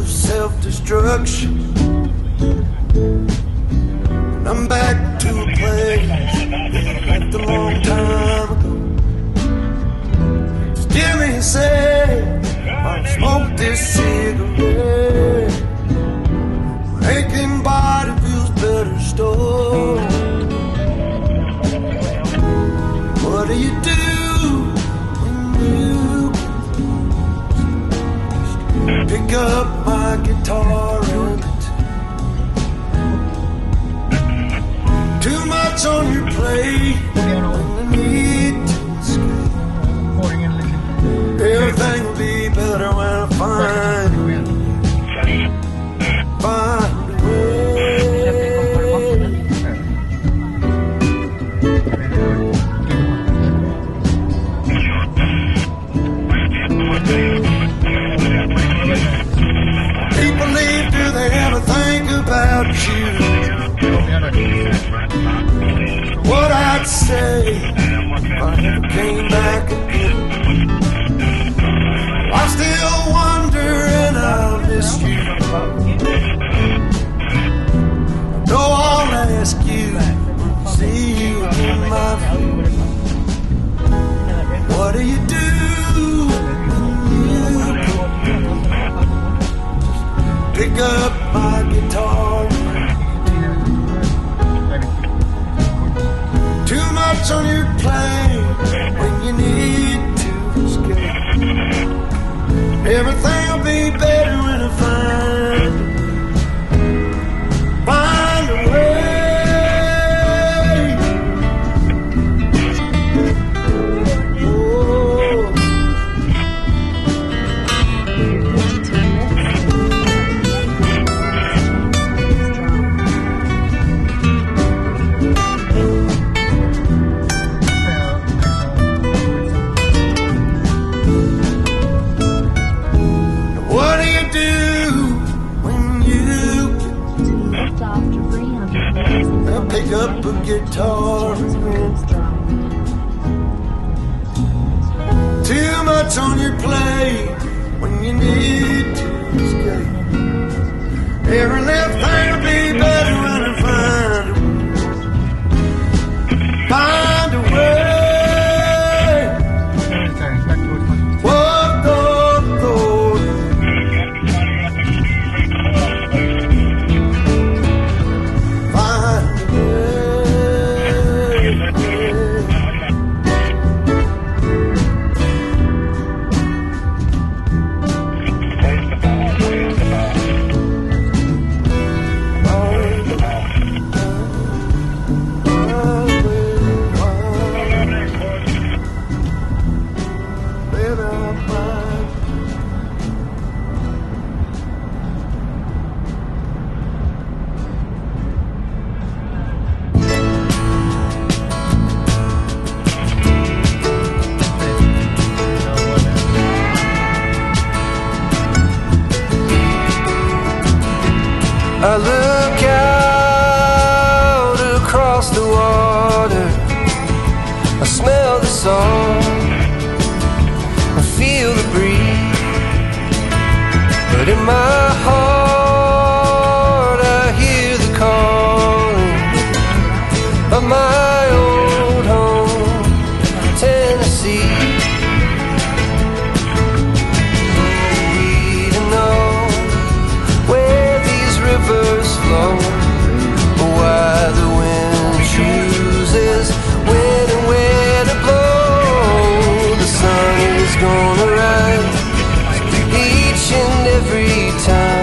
Self-destruction. I'm back to a place left a long time ago. Still me say I'll smoke this cigarette. Aching body feels better still. What do you do when you pick up my guitar and too much on your plate when you need to escape? Everything will be better when I find a way. People leave, do they ever think about you? What I'd say if I never came back again. I still wonder and I'll miss you. No, I'll ask you, see you in my view. What do you do? Pick up my guitar. Too much on your plate when you need to escape. Everything will be better when I find a way. Pick up a guitar. Too much on your plate when you need to escape. Every little thing will be better when I find a way. I look out across the water, I smell the salt, I feel the breeze, but in my heart I hear the calling of my old home, Tennessee. Rivers flow, why the wind chooses when and where to blow. The sun is gonna rise each and every time.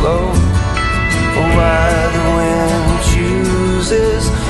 slow, or why the wind chooses